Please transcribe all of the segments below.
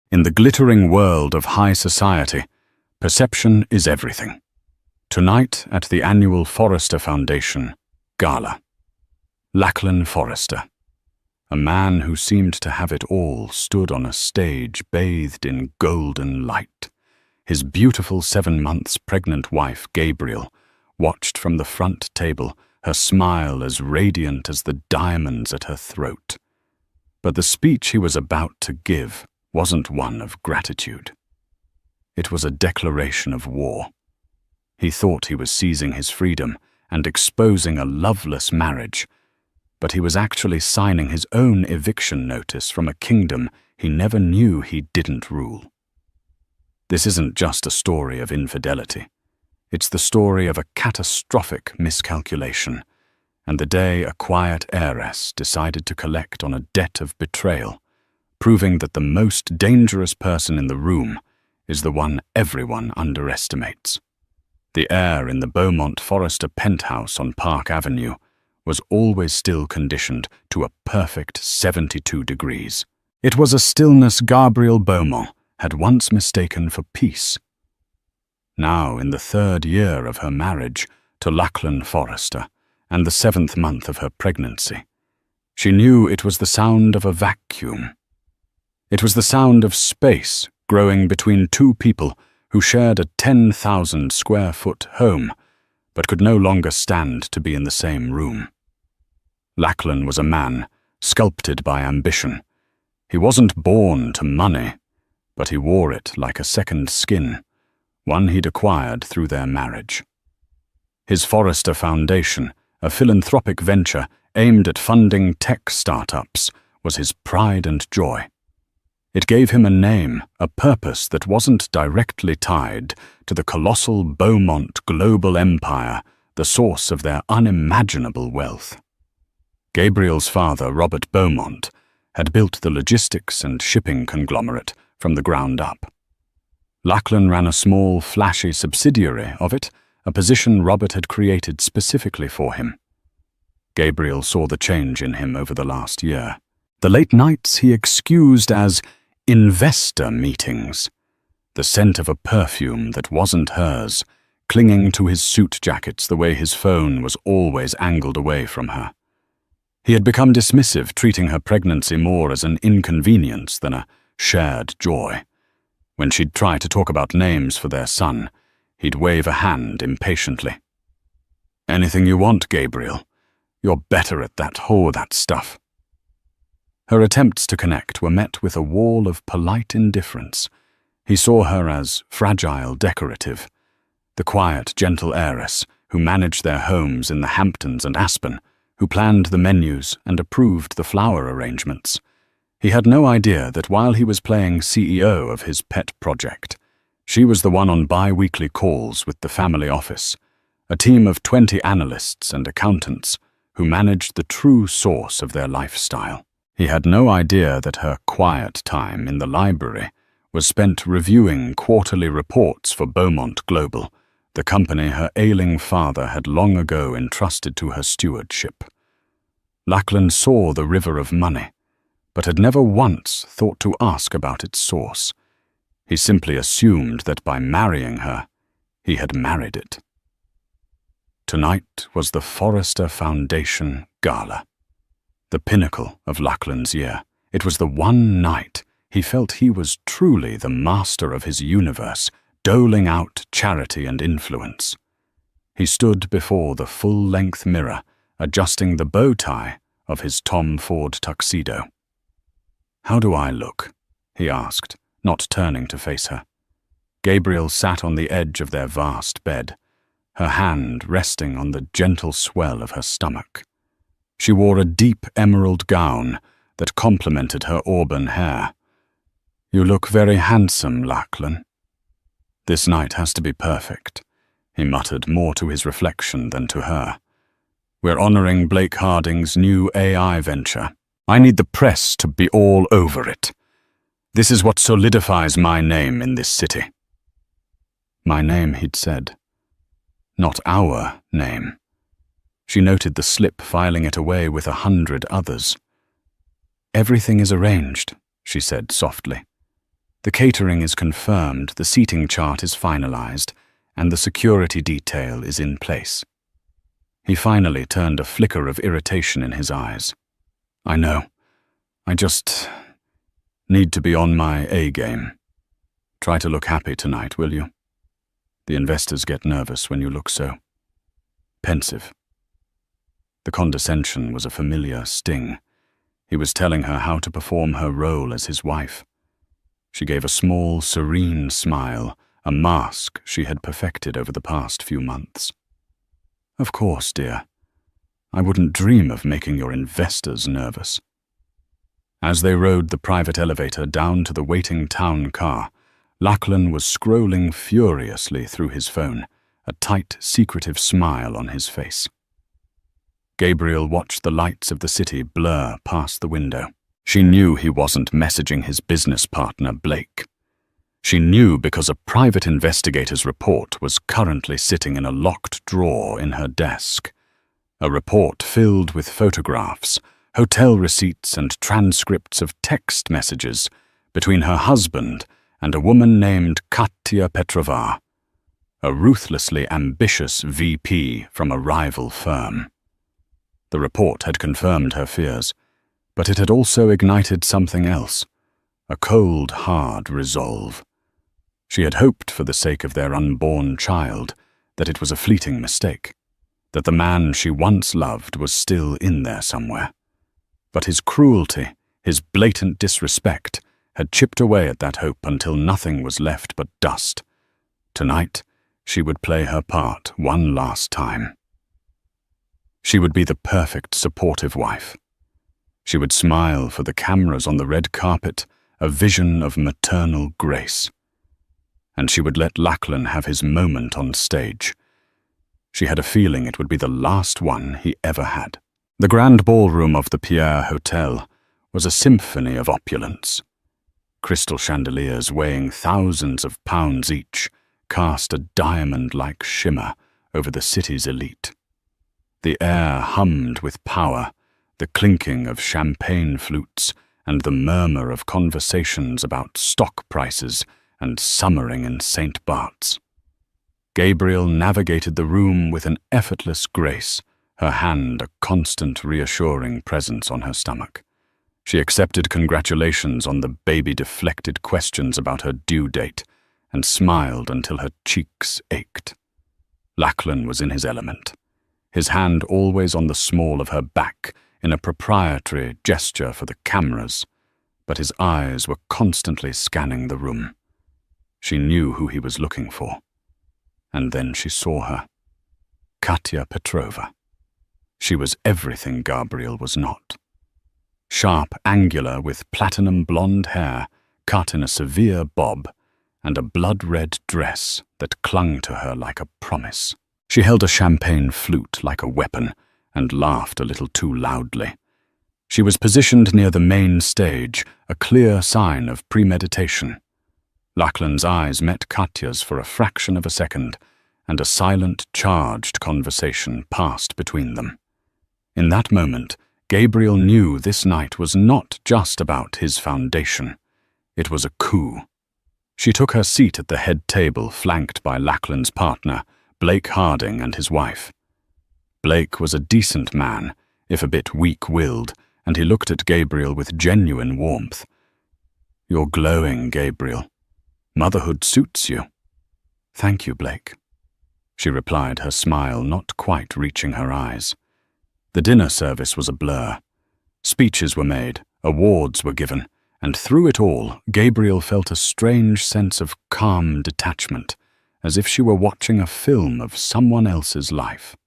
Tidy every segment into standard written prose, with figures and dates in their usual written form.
In the glittering world of high society, perception is everything. Tonight at the annual Forrester Foundation Gala. Lachlan Forrester, a man who seemed to have it all, stood on a stage bathed in golden light. His beautiful 7 months pregnant wife, Gabriel, watched from the front table, her smile as radiant as the diamonds at her throat. But the speech he was about to give wasn't one of gratitude. It was a declaration of war. He thought he was seizing his freedom and exposing a loveless marriage, but he was actually signing his own eviction notice from a kingdom he never knew he didn't rule. This isn't just a story of infidelity. It's the story of a catastrophic miscalculation, and the day a quiet heiress decided to collect on a debt of betrayal, proving that the most dangerous person in the room is the one everyone underestimates. The air in the Beaumont Forrester penthouse on Park Avenue was always still conditioned to a perfect 72 degrees. It was a stillness Gabrielle Beaumont had once mistaken for peace. Now, in the 3rd year of her marriage to Lachlan Forrester and the 7th month of her pregnancy, she knew it was the sound of a vacuum. It was the sound of space growing between two people who shared a 10,000 square foot home, but could no longer stand to be in the same room. Lachlan was a man sculpted by ambition. He wasn't born to money, but he wore it like a second skin, one he'd acquired through their marriage. His Forrester Foundation, a philanthropic venture aimed at funding tech startups, was his pride and joy. It gave him a name, a purpose that wasn't directly tied to the colossal Beaumont global empire, the source of their unimaginable wealth. Gabriel's father, Robert Beaumont, had built the logistics and shipping conglomerate from the ground up. Lachlan ran a small, flashy subsidiary of it, a position Robert had created specifically for him. Gabriel saw the change in him over the last year. The late nights he excused as investor meetings, the scent of a perfume that wasn't hers, clinging to his suit jackets the way his phone was always angled away from her. He had become dismissive, treating her pregnancy more as an inconvenience than a shared joy. When she'd try to talk about names for their son, he'd wave a hand impatiently. "Anything you want, Gabriel. You're better at that stuff." Her attempts to connect were met with a wall of polite indifference. He saw her as fragile, decorative, the quiet, gentle heiress who managed their homes in the Hamptons and Aspen, who planned the menus and approved the flower arrangements. He had no idea that while he was playing CEO of his pet project, she was the one on bi-weekly calls with the family office, a team of 20 analysts and accountants who managed the true source of their lifestyle. He had no idea that her quiet time in the library was spent reviewing quarterly reports for Beaumont Global, the company her ailing father had long ago entrusted to her stewardship. Lachlan saw the river of money, but had never once thought to ask about its source. He simply assumed that by marrying her, he had married it. Tonight was the Forrester Foundation Gala, the pinnacle of Lachlan's year. It was the one night he felt he was truly the master of his universe, doling out charity and influence. He stood before the full-length mirror, adjusting the bow tie of his Tom Ford tuxedo. "How do I look?" he asked, not turning to face her. Gabriel sat on the edge of their vast bed, her hand resting on the gentle swell of her stomach. She wore a deep emerald gown that complemented her auburn hair. "You look very handsome, Lachlan." "This night has to be perfect," he muttered, more to his reflection than to her. "We're honoring Blake Harding's new AI venture. I need the press to be all over it. This is what solidifies my name in this city." My name, he'd said. Not our name. She noted the slip, filing it away with 100 others. "Everything is arranged," she said softly. The catering is confirmed, the seating chart is finalized, and the security detail is in place. He finally turned a flicker of irritation in his eyes. I know. I just need to be on my A-game. Try to look happy tonight, will you? The investors get nervous when you look so pensive. The condescension was a familiar sting. He was telling her how to perform her role as his wife. She gave a small, serene smile, a mask she had perfected over the past few months. Of course, dear. I wouldn't dream of making your investors nervous. As they rode the private elevator down to the waiting town car, Lachlan was scrolling furiously through his phone, a tight, secretive smile on his face. Gabriel watched the lights of the city blur past the window. She knew he wasn't messaging his business partner, Blake. She knew because a private investigator's report was currently sitting in a locked drawer in her desk. A report filled with photographs, hotel receipts, and transcripts of text messages between her husband and a woman named Katya Petrova, a ruthlessly ambitious VP from a rival firm. The report had confirmed her fears, but it had also ignited something else, a cold, hard resolve. She had hoped for the sake of their unborn child that it was a fleeting mistake, that the man she once loved was still in there somewhere. But his cruelty, his blatant disrespect, had chipped away at that hope until nothing was left but dust. Tonight, she would play her part one last time. She would be the perfect supportive wife. She would smile for the cameras on the red carpet, a vision of maternal grace. And she would let Lachlan have his moment on stage. She had a feeling it would be the last one he ever had. The grand ballroom of the Pierre Hotel was a symphony of opulence. Crystal chandeliers weighing thousands of pounds each cast a diamond-like shimmer over the city's elite. The air hummed with power, the clinking of champagne flutes and the murmur of conversations about stock prices and summering in St. Bart's. Gabriel navigated the room with an effortless grace, her hand a constant reassuring presence on her stomach. She accepted congratulations on the baby-deflected questions about her due date and smiled until her cheeks ached. Lachlan was in his element, his hand always on the small of her back in a proprietary gesture for the cameras, but his eyes were constantly scanning the room. She knew who he was looking for. And then she saw her. Katya Petrova. She was everything Gabriel was not. Sharp, angular, with platinum blonde hair cut in a severe bob, and a blood-red dress that clung to her like a promise. She held a champagne flute like a weapon and laughed a little too loudly. She was positioned near the main stage, a clear sign of premeditation. Lachlan's eyes met Katya's for a fraction of a second, and a silent, charged conversation passed between them. In that moment, Gabriel knew this night was not just about his foundation. It was a coup. She took her seat at the head table, flanked by Lachlan's partner, Blake Harding, and his wife. Blake was a decent man, if a bit weak-willed, and he looked at Gabriel with genuine warmth. "You're glowing, Gabriel. Motherhood suits you." "Thank you, Blake," she replied, her smile not quite reaching her eyes. The dinner service was a blur. Speeches were made, awards were given, and through it all, Gabriel felt a strange sense of calm detachment, as if she were watching a film of someone else's life.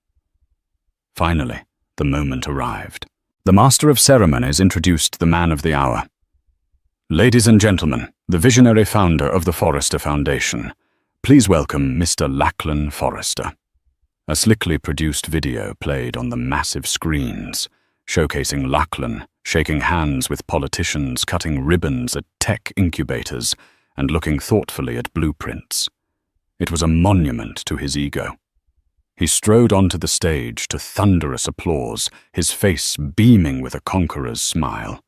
Finally, the moment arrived. The master of ceremonies introduced the man of the hour. "Ladies and gentlemen, the visionary founder of the Forrester Foundation, please welcome Mr. Lachlan Forrester." A slickly produced video played on the massive screens, showcasing Lachlan shaking hands with politicians, cutting ribbons at tech incubators, and looking thoughtfully at blueprints. It was a monument to his ego. He strode onto the stage to thunderous applause, his face beaming with a conqueror's smile.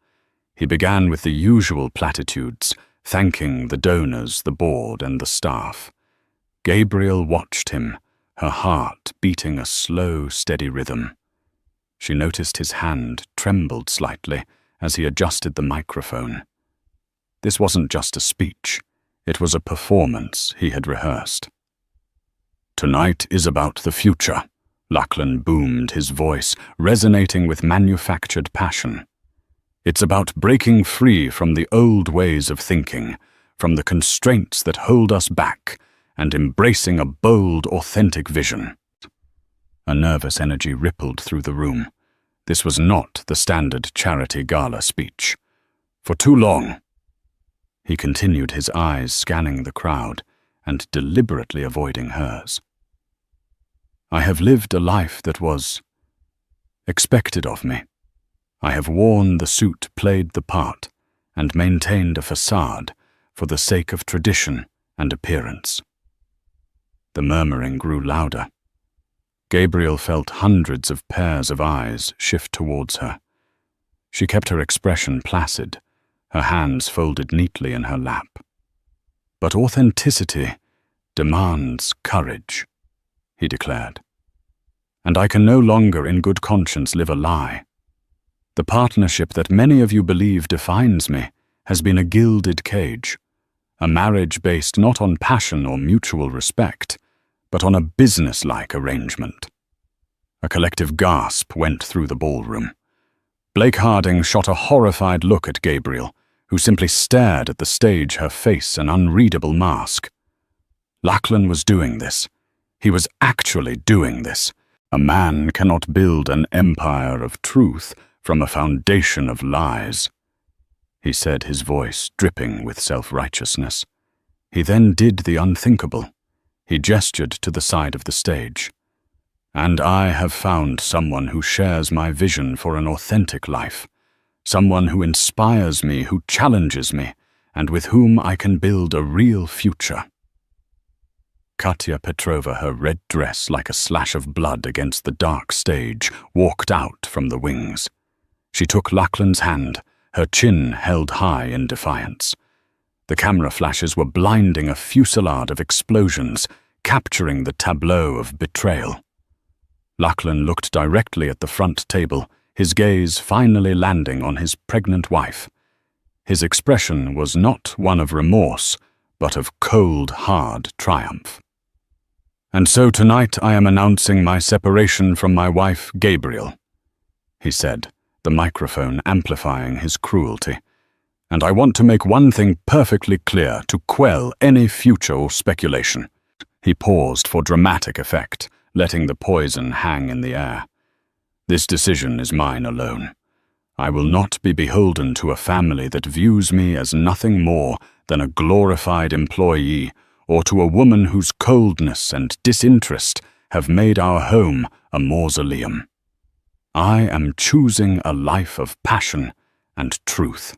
He began with the usual platitudes, thanking the donors, the board, and the staff. Gabriel watched him, her heart beating a slow, steady rhythm. She noticed his hand trembled slightly as he adjusted the microphone. This wasn't just a speech, it was a performance he had rehearsed. "Tonight is about the future," Lachlan boomed, his voice resonating with manufactured passion. "It's about breaking free from the old ways of thinking, from the constraints that hold us back, and embracing a bold, authentic vision." A nervous energy rippled through the room. This was not the standard charity gala speech. For too long. He continued, his eyes scanning the crowd and deliberately avoiding hers. "I have lived a life that was expected of me. I have worn the suit, played the part, and maintained a facade for the sake of tradition and appearance." The murmuring grew louder. Gabriel felt hundreds of pairs of eyes shift towards her. She kept her expression placid, her hands folded neatly in her lap. "But authenticity demands courage," he declared. "And I can no longer in good conscience live a lie. The partnership that many of you believe defines me has been a gilded cage, a marriage based not on passion or mutual respect, but on a business-like arrangement." A collective gasp went through the ballroom. Blake Harding shot a horrified look at Gabriel, who simply stared at the stage, her face an unreadable mask. Lachlan was doing this. He was actually doing this. A man cannot build an empire of truth from a foundation of lies, he said, his voice dripping with self-righteousness. He then did the unthinkable. He gestured to the side of the stage. "And I have found someone who shares my vision for an authentic life, someone who inspires me, who challenges me, and with whom I can build a real future." Katya Petrova, her red dress like a slash of blood against the dark stage, walked out from the wings. She took Lachlan's hand, her chin held high in defiance. The camera flashes were blinding, a fusillade of explosions, capturing the tableau of betrayal. Lachlan looked directly at the front table, his gaze finally landing on his pregnant wife. His expression was not one of remorse, but of cold, hard triumph. "And so tonight I am announcing my separation from my wife, Gabriel," he said, the microphone amplifying his cruelty. "And I want to make one thing perfectly clear to quell any future speculation." He paused for dramatic effect, letting the poison hang in the air. "This decision is mine alone. I will not be beholden to a family that views me as nothing more than a glorified employee, or to a woman whose coldness and disinterest have made our home a mausoleum. I am choosing a life of passion and truth."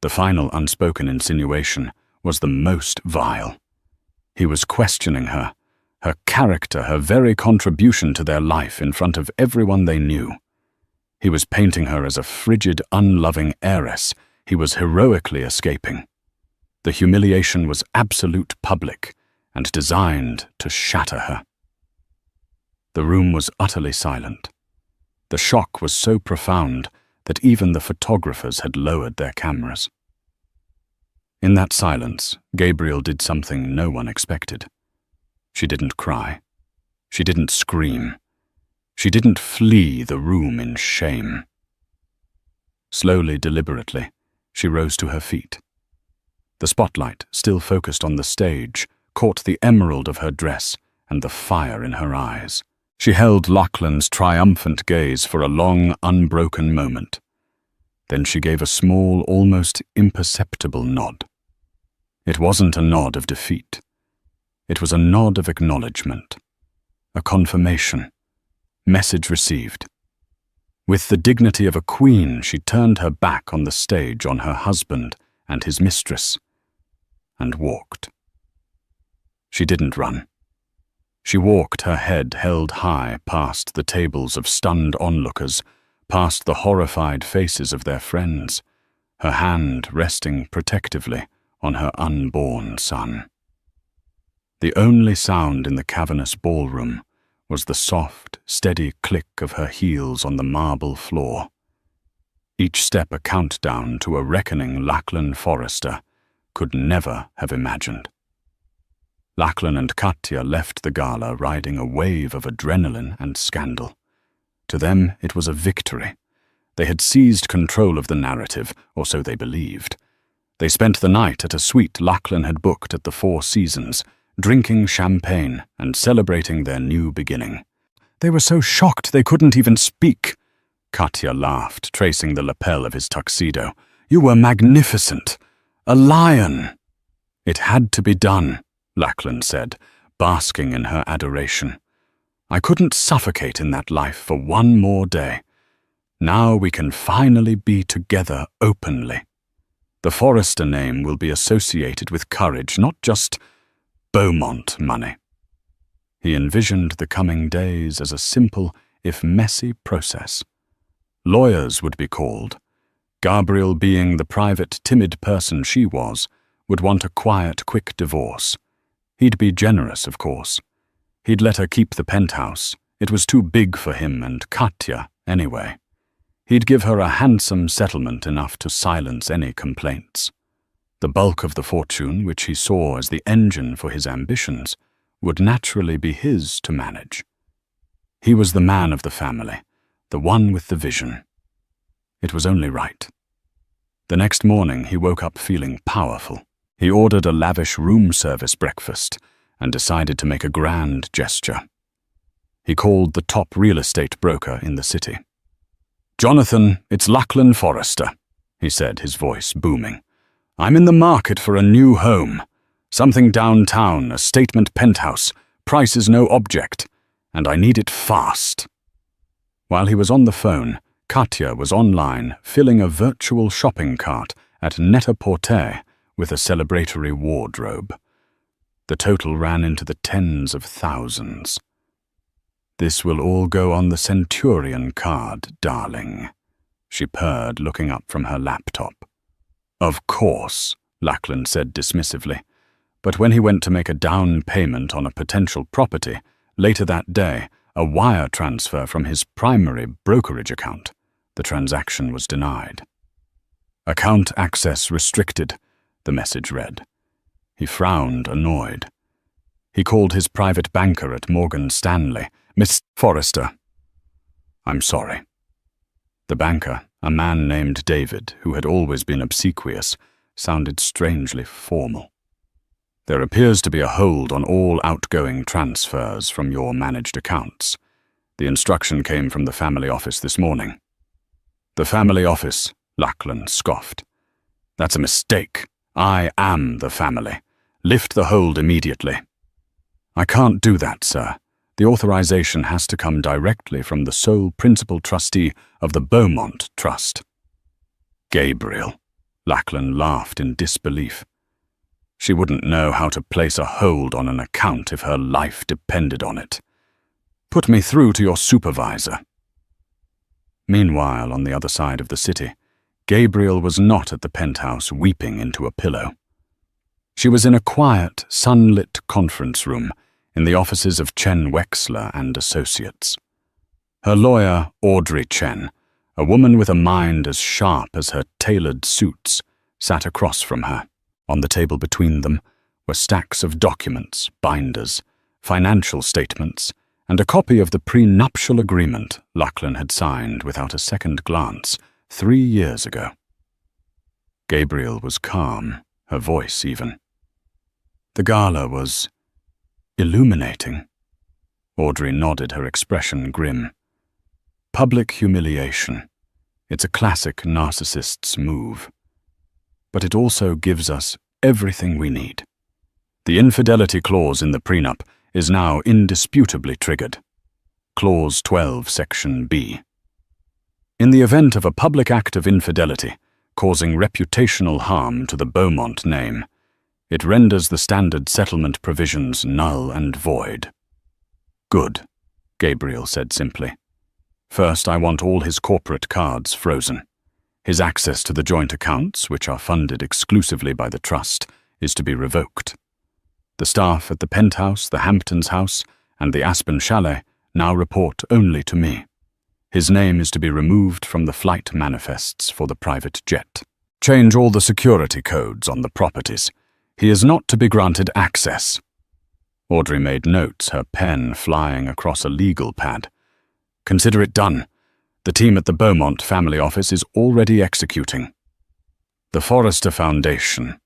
The final unspoken insinuation was the most vile. He was questioning her, her character, her very contribution to their life in front of everyone they knew. He was painting her as a frigid, unloving heiress he was heroically escaping. The humiliation was absolute, public, and designed to shatter her. The room was utterly silent. The shock was so profound that even the photographers had lowered their cameras. In that silence, Gabriel did something no one expected. She didn't cry. She didn't scream. She didn't flee the room in shame. Slowly, deliberately, she rose to her feet. The spotlight, still focused on the stage, caught the emerald of her dress and the fire in her eyes. She held Lachlan's triumphant gaze for a long, unbroken moment. Then she gave a small, almost imperceptible nod. It wasn't a nod of defeat. It was a nod of acknowledgement, a confirmation, message received. With the dignity of a queen, she turned her back on the stage, on her husband and his mistress, and walked. She didn't run. She walked, her head held high, past the tables of stunned onlookers, past the horrified faces of their friends, her hand resting protectively on her unborn son. The only sound in the cavernous ballroom was the soft, steady click of her heels on the marble floor, each step a countdown to a reckoning Lachlan Forrester could never have imagined. Lachlan and Katya left the gala riding a wave of adrenaline and scandal. To them, it was a victory. They had seized control of the narrative, or so they believed. They spent the night at a suite Lachlan had booked at the Four Seasons, drinking champagne and celebrating their new beginning. They were so shocked they couldn't even speak. Katya laughed, tracing the lapel of his tuxedo. "You were magnificent. A lion." "It had to be done," Lachlan said, basking in her adoration. "I couldn't suffocate in that life for one more day. Now we can finally be together openly. The Forrester name will be associated with courage, not just Beaumont money." He envisioned the coming days as a simple, if messy, process. Lawyers would be called. Gabriel, being the private, timid person she was, would want a quiet, quick divorce. He'd be generous, of course. He'd let her keep the penthouse. It was too big for him and Katya, anyway. He'd give her a handsome settlement enough to silence any complaints. The bulk of the fortune, which he saw as the engine for his ambitions, would naturally be his to manage. He was the man of the family, the one with the vision. It was only right. The next morning he woke up feeling powerful. He ordered a lavish room service breakfast and decided to make a grand gesture. He called the top real estate broker in the city. "Jonathan, it's Lachlan Forrester," he said, his voice booming. "I'm in the market for a new home. Something downtown, a statement penthouse. Price is no object, and I need it fast." While he was on the phone, Katya was online filling a virtual shopping cart at Net-a-Porter with a celebratory wardrobe. The total ran into the tens of thousands. "This will all go on the Centurion card, darling," she purred, looking up from her laptop. "Of course," Lachlan said dismissively. But when he went to make a down payment on a potential property, later that day, a wire transfer from his primary brokerage account, the transaction was denied. "Account access restricted," the message read. He frowned, annoyed. He called his private banker at Morgan Stanley. "Miss Forrester." "I'm sorry." The banker, a man named David, who had always been obsequious, sounded strangely formal. "There appears to be a hold on all outgoing transfers from your managed accounts. The instruction came from the family office this morning." "The family office," Lachlan scoffed. "That's a mistake. I am the family. Lift the hold immediately." "I can't do that, sir. The authorization has to come directly from the sole principal trustee of the Beaumont Trust." "Gabriel," Lachlan laughed in disbelief. "She wouldn't know how to place a hold on an account if her life depended on it. Put me through to your supervisor." Meanwhile, on the other side of the city, Gabriel was not at the penthouse weeping into a pillow. She was in a quiet, sunlit conference room in the offices of Chen Wexler and Associates. Her lawyer, Audrey Chen, a woman with a mind as sharp as her tailored suits, sat across from her. On the table between them were stacks of documents, binders, financial statements, and a copy of the prenuptial agreement Lachlan had signed without a second glance 3 years ago. Gabriel was calm, her voice even. The gala was illuminating. Audrey nodded, her expression grim. Public humiliation. It's a classic narcissist's move. But it also gives us everything we need. The infidelity clause in the prenup is now indisputably triggered. Clause 12, Section B. In the event of a public act of infidelity causing reputational harm to the Beaumont name, it renders the standard settlement provisions null and void. "Good," Gabriel said simply. "First, I want all his corporate cards frozen. His access to the joint accounts, which are funded exclusively by the trust, is to be revoked. The staff at the Penthouse, the Hamptons House, and the Aspen Chalet now report only to me. His name is to be removed from the flight manifests for the private jet. Change all the security codes on the properties. He is not to be granted access. Audrey made notes, her pen flying across a legal pad. Consider it done. The team at the Beaumont family office is already executing. The Forrester Foundation,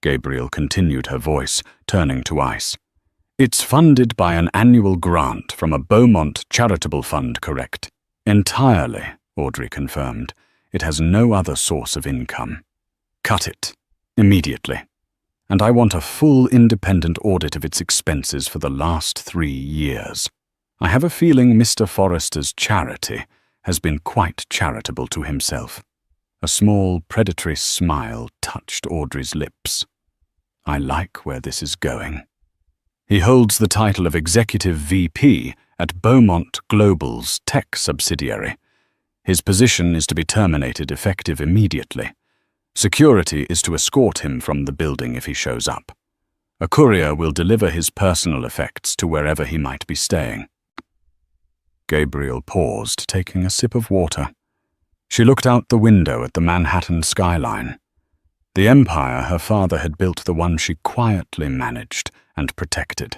Gabriel continued, her voice turning to ice. It's funded by an annual grant from a Beaumont charitable fund, correct? Entirely, Audrey confirmed. It has no other source of income. Cut it. Immediately. And I want a full independent audit of its expenses for the last 3 years. I have a feeling Mr. Forrester's charity has been quite charitable to himself. A small, predatory smile touched Audrey's lips. I like where this is going. He holds the title of Executive VP at Beaumont Global's tech subsidiary. His position is to be terminated effective immediately. Security is to escort him from the building if he shows up. A courier will deliver his personal effects to wherever he might be staying. Gabriel paused, taking a sip of water. She looked out the window at the Manhattan skyline. The empire her father had built, the one she quietly managed and protected.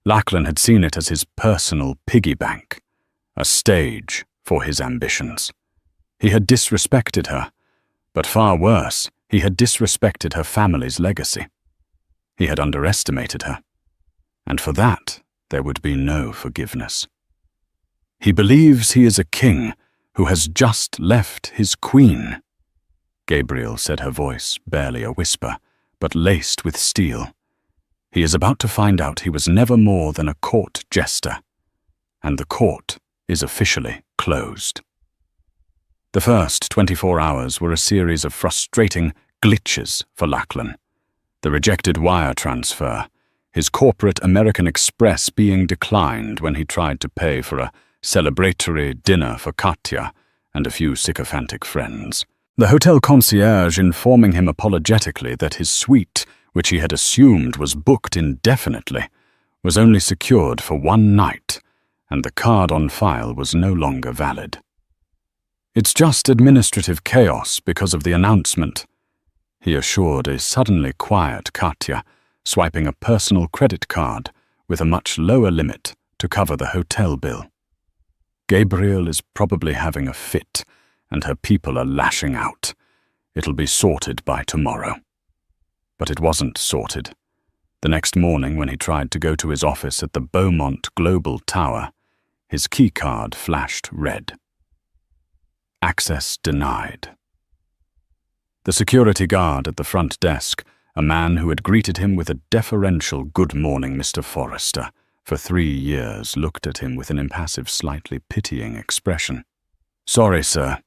Lachlan had seen it as his personal piggy bank, a stage for his ambitions. He had disrespected her, but far worse, he had disrespected her family's legacy. He had underestimated her, and for that there would be no forgiveness. He believes he is a king who has just left his queen, Gabriel said, her voice barely a whisper, but laced with steel. He is about to find out he was never more than a court jester, and the court is officially closed. The first 24 hours were a series of frustrating glitches for Lachlan. The rejected wire transfer, his corporate American Express being declined when he tried to pay for a celebratory dinner for Katya and a few sycophantic friends. The hotel concierge informing him apologetically that his suite, which he had assumed was booked indefinitely, was only secured for 1 night, and the card on file was no longer valid. It's just administrative chaos because of the announcement, he assured a suddenly quiet Katya, swiping a personal credit card with a much lower limit to cover the hotel bill. Gabriel is probably having a fit, and her people are lashing out. It'll be sorted by tomorrow. But it wasn't sorted. The next morning, when he tried to go to his office at the Beaumont Global Tower, his keycard flashed red. Access denied. The security guard at the front desk, a man who had greeted him with a deferential "Good morning, Mr. Forrester," for 3 years, looked at him with an impassive, slightly pitying expression. "Sorry, sir.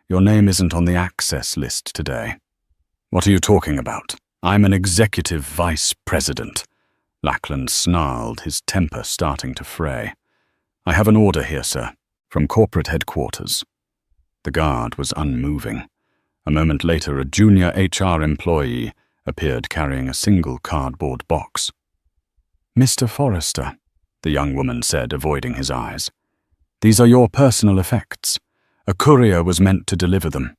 Your name isn't on the access list today." "What are you talking about? I'm an executive vice president." Lachlan snarled, his temper starting to fray. "I have an order here, sir, from corporate headquarters." The guard was unmoving. A moment later, a junior HR employee appeared carrying a single cardboard box. "Mr. Forrester," the young woman said, avoiding his eyes. "These are your personal effects. A courier was meant to deliver them."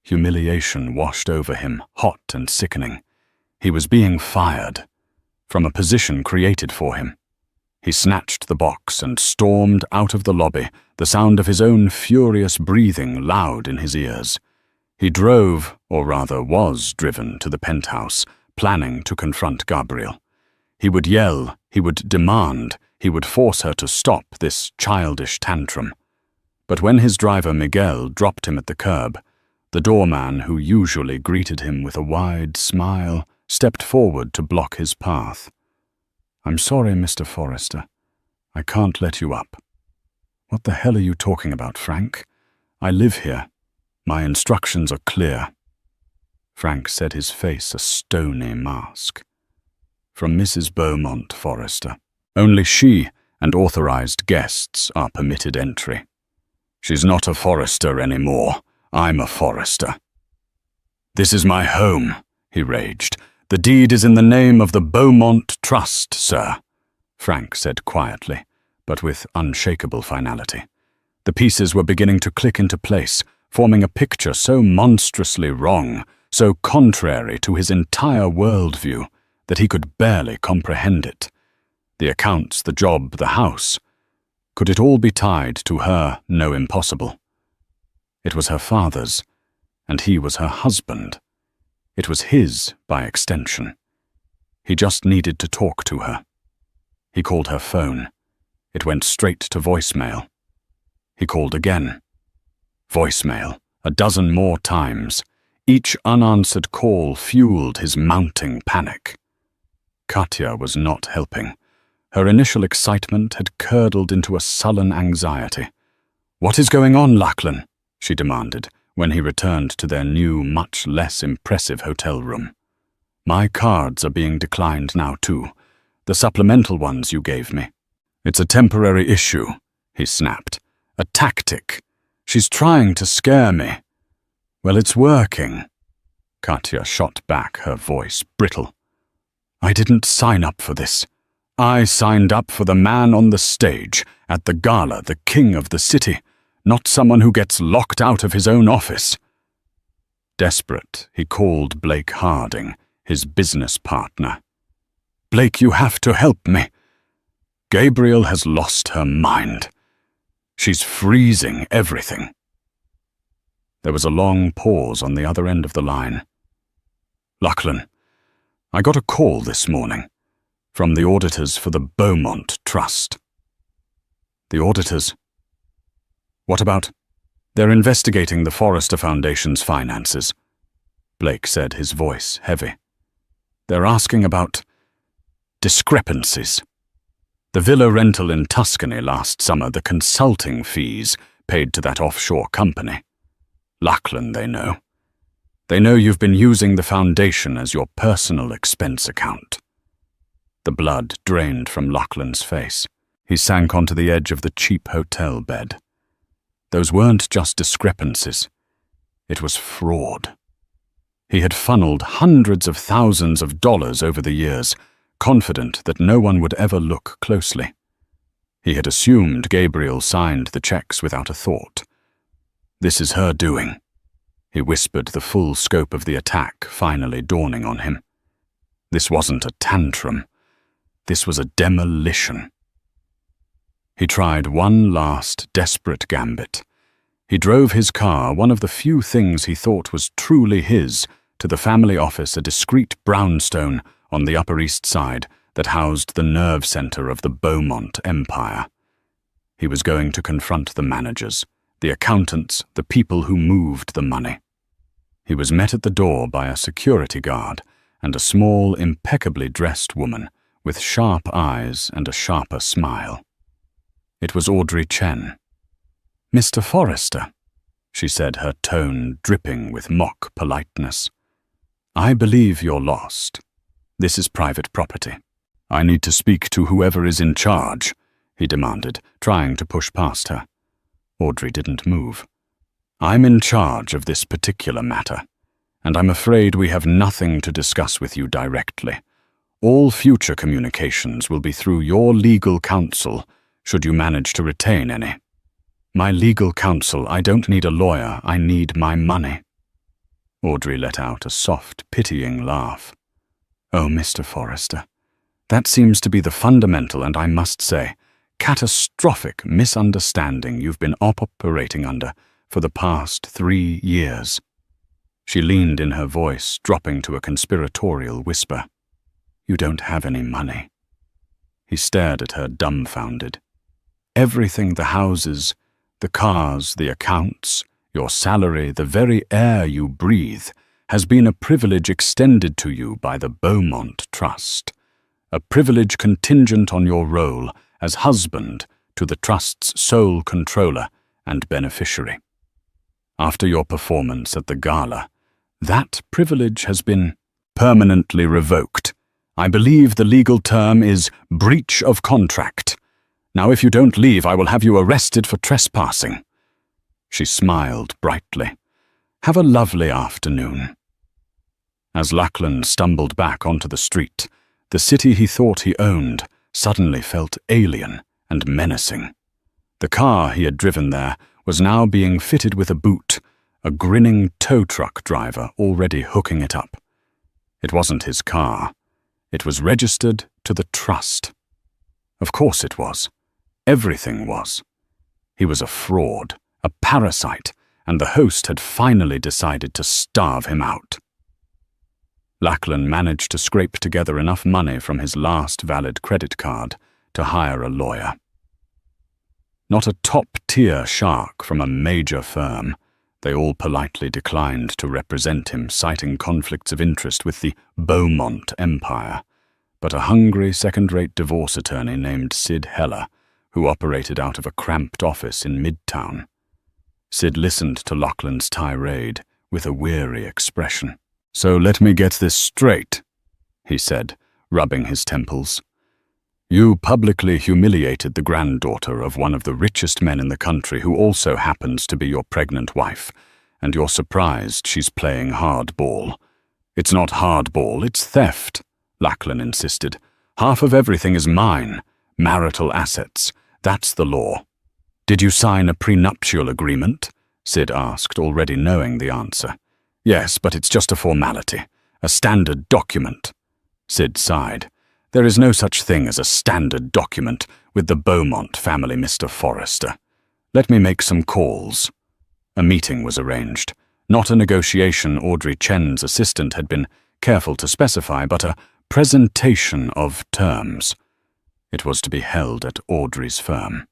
Humiliation washed over him, hot and sickening. He was being fired from a position created for him. He snatched the box and stormed out of the lobby, the sound of his own furious breathing loud in his ears. He drove, or rather was driven, to the penthouse, planning to confront Gabriel. He would yell, he would demand, he would force her to stop this childish tantrum. But when his driver Miguel dropped him at the curb, the doorman, who usually greeted him with a wide smile, stepped forward to block his path. "I'm sorry, Mr. Forrester. I can't let you up." "What the hell are you talking about, Frank? I live here. My instructions are clear." Frank said, his face a stony mask. "From Mrs. Beaumont, Forrester. Only she and authorized guests are permitted entry." "She's not a Forrester anymore. I'm a Forrester." "This is my home," he raged. "The deed is in the name of the Beaumont Trust, sir," Frank said quietly, but with unshakable finality. The pieces were beginning to click into place, forming a picture so monstrously wrong, so contrary to his entire worldview, that he could barely comprehend it. The accounts, the job, the house. Could it all be tied to her no impossible? It was her father's, and he was her husband. It was his by extension. He just needed to talk to her. He called her phone. It went straight to voicemail. He called again. Voicemail, a dozen more times. Each unanswered call fueled his mounting panic. Katya was not helping. Her initial excitement had curdled into a sullen anxiety. "What is going on, Lachlan?" she demanded, when he returned to their new, much less impressive hotel room. "My cards are being declined now too. The supplemental ones you gave me." "It's a temporary issue," he snapped. "A tactic. She's trying to scare me." "Well, it's working." Katya shot back, her voice brittle. "I didn't sign up for this. I signed up for the man on the stage, at the gala, the king of the city, not someone who gets locked out of his own office." Desperate, he called Blake Harding, his business partner. "Blake, you have to help me. Gabriel has lost her mind. She's freezing everything." There was a long pause on the other end of the line. "Lachlan, I got a call this morning from the auditors for the Beaumont Trust." "The auditors? What about?" "They're investigating the Forrester Foundation's finances," Blake said, his voice heavy. "They're asking about discrepancies. The villa rental in Tuscany last summer, the consulting fees paid to that offshore company. Lachlan, they know. They know you've been using the foundation as your personal expense account." The blood drained from Lachlan's face. He sank onto the edge of the cheap hotel bed. Those weren't just discrepancies. It was fraud. He had funneled hundreds of thousands of dollars over the years, confident that no one would ever look closely. He had assumed Gabriel signed the checks without a thought. "This is her doing," he whispered, the full scope of the attack finally dawning on him. This wasn't a tantrum. This was a demolition. He tried one last desperate gambit. He drove his car, one of the few things he thought was truly his, to the family office, a discreet brownstone on the Upper East Side that housed the nerve center of the Beaumont empire. He was going to confront the managers, the accountants, the people who moved the money. He was met at the door by a security guard and a small, impeccably dressed woman with sharp eyes and a sharper smile. It was Audrey Chen. "Mr. Forrester," she said, her tone dripping with mock politeness. "I believe you're lost. This is private property. I need to speak to whoever is in charge," he demanded, trying to push past her. Audrey didn't move. "I'm in charge of this particular matter, and I'm afraid we have nothing to discuss with you directly. All future communications will be through your legal counsel, should you manage to retain any." "My legal counsel? I don't need a lawyer. I need my money." Audrey let out a soft, pitying laugh. "Oh, Mr. Forrester, that seems to be the fundamental and, I must say, catastrophic misunderstanding you've been operating under for the past 3 years." She leaned in, her voice dropping to a conspiratorial whisper. "You don't have any money." He stared at her, dumbfounded. "Everything, the houses, the cars, the accounts, your salary, the very air you breathe, has been a privilege extended to you by the Beaumont Trust, a privilege contingent on your role as husband to the Trust's sole controller and beneficiary. After your performance at the gala, that privilege has been permanently revoked. I believe the legal term is breach of contract. Now, if you don't leave, I will have you arrested for trespassing." She smiled brightly. Have a lovely afternoon." As Lachlan stumbled back onto the street, the city he thought he owned suddenly felt alien and menacing. The car he had driven there was now being fitted with a boot, a grinning tow truck driver already hooking it up. It wasn't his car. It was registered to the trust. Of course it was. Everything was. He was a fraud, a parasite, and the host had finally decided to starve him out. Lachlan managed to scrape together enough money from his last valid credit card to hire a lawyer. Not a top-tier shark from a major firm. They all politely declined to represent him, citing conflicts of interest with the Beaumont Empire, but a hungry second-rate divorce attorney named Sid Heller, who operated out of a cramped office in Midtown. Sid listened to Lachlan's tirade with a weary expression. "So let me get this straight," he said, rubbing his temples. "You publicly humiliated the granddaughter of one of the richest men in the country who also happens to be your pregnant wife, and you're surprised she's playing hardball." "It's not hardball, it's theft," Lachlan insisted. "Half of everything is mine, marital assets. That's the law." "Did you sign a prenuptial agreement?" Sid asked, already knowing the answer. "Yes, but it's just a formality, a standard document." Sid sighed. "There is no such thing as a standard document with the Beaumont family, Mr. Forrester. Let me make some calls." A meeting was arranged. Not a negotiation, Audrey Chen's assistant had been careful to specify, but a presentation of terms. It was to be held at Audrey's firm.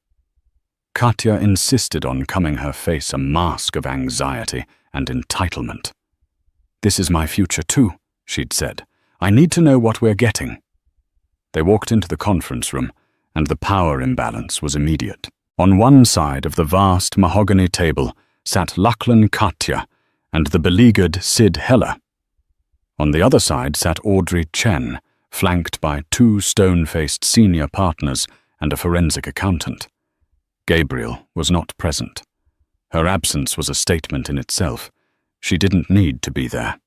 Katya insisted on coming her face a mask of anxiety and entitlement. "This is my future too," she'd said. "I need to know what we're getting." They walked into the conference room, and the power imbalance was immediate. On one side of the vast mahogany table sat Lachlan Katya and the beleaguered Sid Heller. On the other side sat Audrey Chen, flanked by two stone-faced senior partners and a forensic accountant. Gabriel was not present. Her absence was a statement in itself. She didn't need to be there.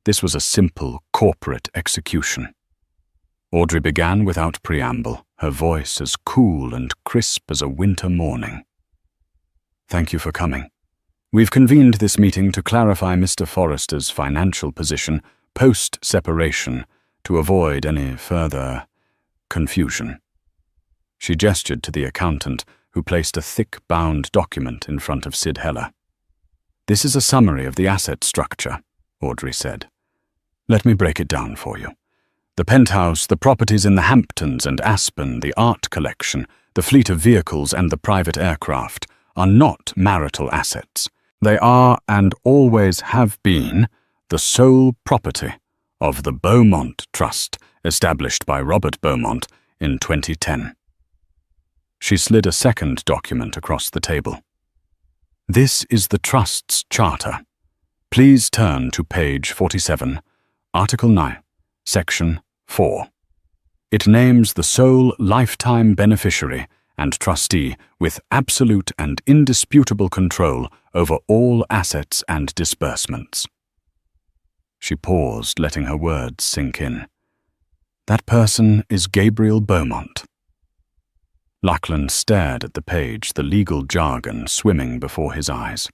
This was a simple corporate execution. Audrey began without preamble, her voice as cool and crisp as a winter morning. "Thank you for coming. We've convened this meeting to clarify Mr. Forrester's financial position post-separation to avoid any further confusion." She gestured to the accountant, who placed a thick bound document in front of Sid Heller. "This is a summary of the asset structure," Audrey said. "Let me break it down for you. The penthouse, the properties in the Hamptons and Aspen, the art collection, the fleet of vehicles and the private aircraft are not marital assets. They are, and always have been, the sole property of the Beaumont Trust, established by Robert Beaumont in 2010. She slid a second document across the table. "This is the Trust's charter. Please turn to page 47, Article 9, Section 4. It names the sole lifetime beneficiary and trustee with absolute and indisputable control over all assets and disbursements." She paused, letting her words sink in. "That person is Gabriel Beaumont." Lachlan stared at the page, the legal jargon swimming before his eyes.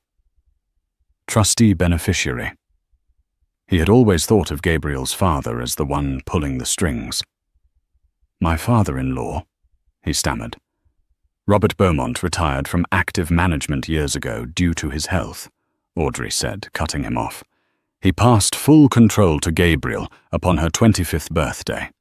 Trustee beneficiary. He had always thought of Gabriel's father as the one pulling the strings. "My father-in-law," he stammered. "Robert Beaumont retired from active management years ago due to his health," Audrey said, cutting him off. "He passed full control to Gabriel upon her 25th birthday.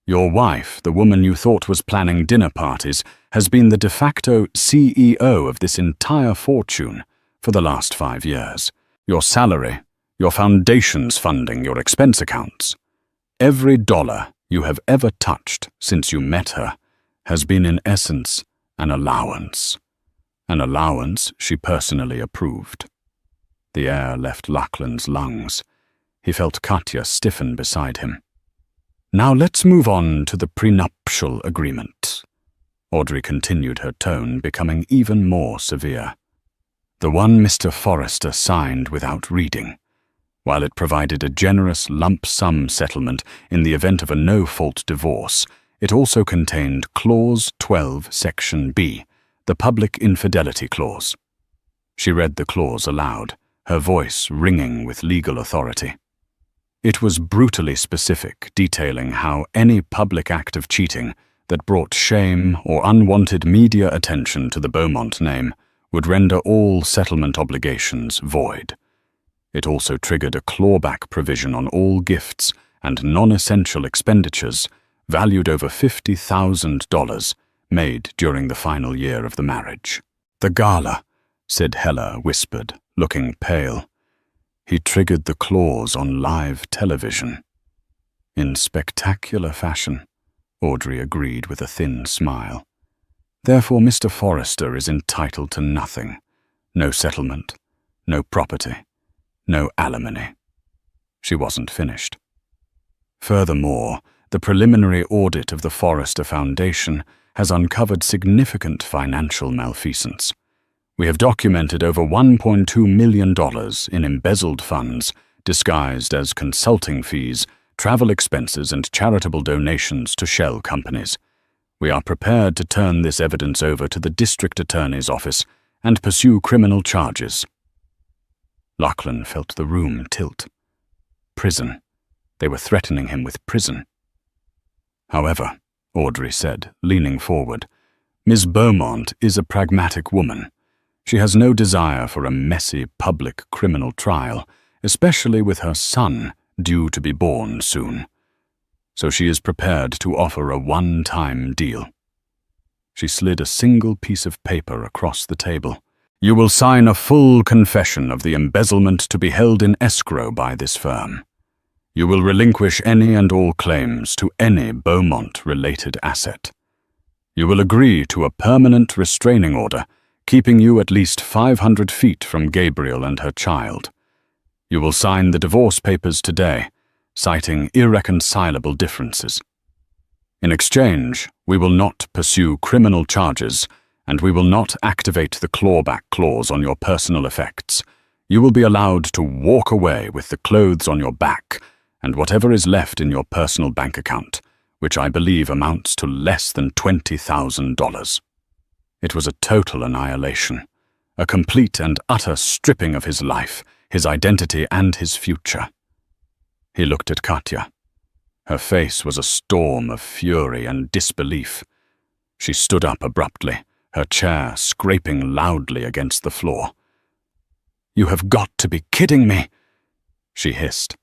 Your wife, the woman you thought was planning dinner parties, has been the de facto CEO of this entire fortune for the last 5 years. Your salary, your foundation's funding, your expense accounts. Every dollar you have ever touched since you met her has been in essence an allowance. An allowance she personally approved." The air left Lachlan's lungs. He felt Katya stiffen beside him. "Now let's move on to the prenuptial agreement." Audrey continued, her tone becoming even more severe. The one Mr. Forrester signed without reading. While it provided a generous lump sum settlement in the event of a no-fault divorce, it also contained Clause 12, Section B, the Public Infidelity Clause. She read the clause aloud, her voice ringing with legal authority. It was brutally specific, detailing how any public act of cheating that brought shame or unwanted media attention to the Beaumont name would render all settlement obligations void. It also triggered a clawback provision on all gifts and non-essential expenditures valued over $50,000 made during the final year of the marriage. "The gala," Sid Heller whispered, looking pale. "He triggered the clause on live television." "In spectacular fashion," Audrey agreed with a thin smile. "Therefore, Mr. Forrester is entitled to nothing. No settlement, no property, no alimony." She wasn't finished. "Furthermore, the preliminary audit of the Forrester Foundation has uncovered significant financial malfeasance. We have documented over $1.2 million in embezzled funds, disguised as consulting fees, travel expenses, and charitable donations to shell companies. We are prepared to turn this evidence over to the District Attorney's Office and pursue criminal charges." Lachlan felt the room tilt. Prison. They were threatening him with prison. "However," Audrey said, leaning forward, "Ms. Beaumont is a pragmatic woman. She has no desire for a messy public criminal trial, especially with her son due to be born soon. So she is prepared to offer a one-time deal." She slid a single piece of paper across the table. "You will sign a full confession of the embezzlement to be held in escrow by this firm. You will relinquish any and all claims to any Beaumont-related asset. You will agree to a permanent restraining order, keeping you at least 500 feet from Gabriel and her child. You will sign the divorce papers today, citing irreconcilable differences. In exchange, we will not pursue criminal charges, and we will not activate the clawback clause on your personal effects. You will be allowed to walk away with the clothes on your back and whatever is left in your personal bank account, which I believe amounts to less than $20,000. It was a total annihilation, a complete and utter stripping of his life, his identity, and his future. He looked at Katya. Her face was a storm of fury and disbelief. She stood up abruptly, her chair scraping loudly against the floor. "You have got to be kidding me," she hissed.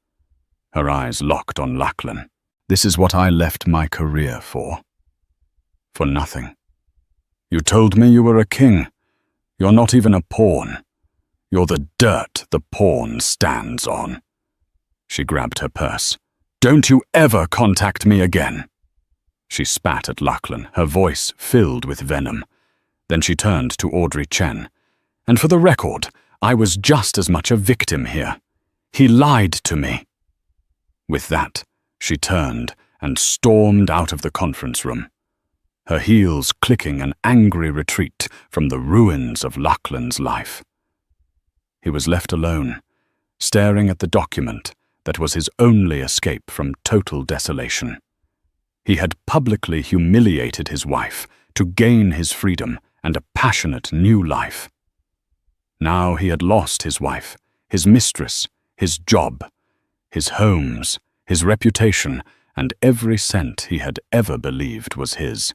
Her eyes locked on Lachlan. "This is what I left my career for. For nothing. You told me you were a king. You're not even a pawn. You're the dirt the pawn stands on." She grabbed her purse. "Don't you ever contact me again." She spat at Lachlan, her voice filled with venom. Then she turned to Audrey Chen. "And for the record, I was just as much a victim here. He lied to me." With that, she turned and stormed out of the conference room, her heels clicking an angry retreat from the ruins of Lachlan's life. He was left alone, staring at the document that was his only escape from total desolation. He had publicly humiliated his wife to gain his freedom and a passionate new life. Now he had lost his wife, his mistress, his job, his homes, his reputation, and every cent he had ever believed was his.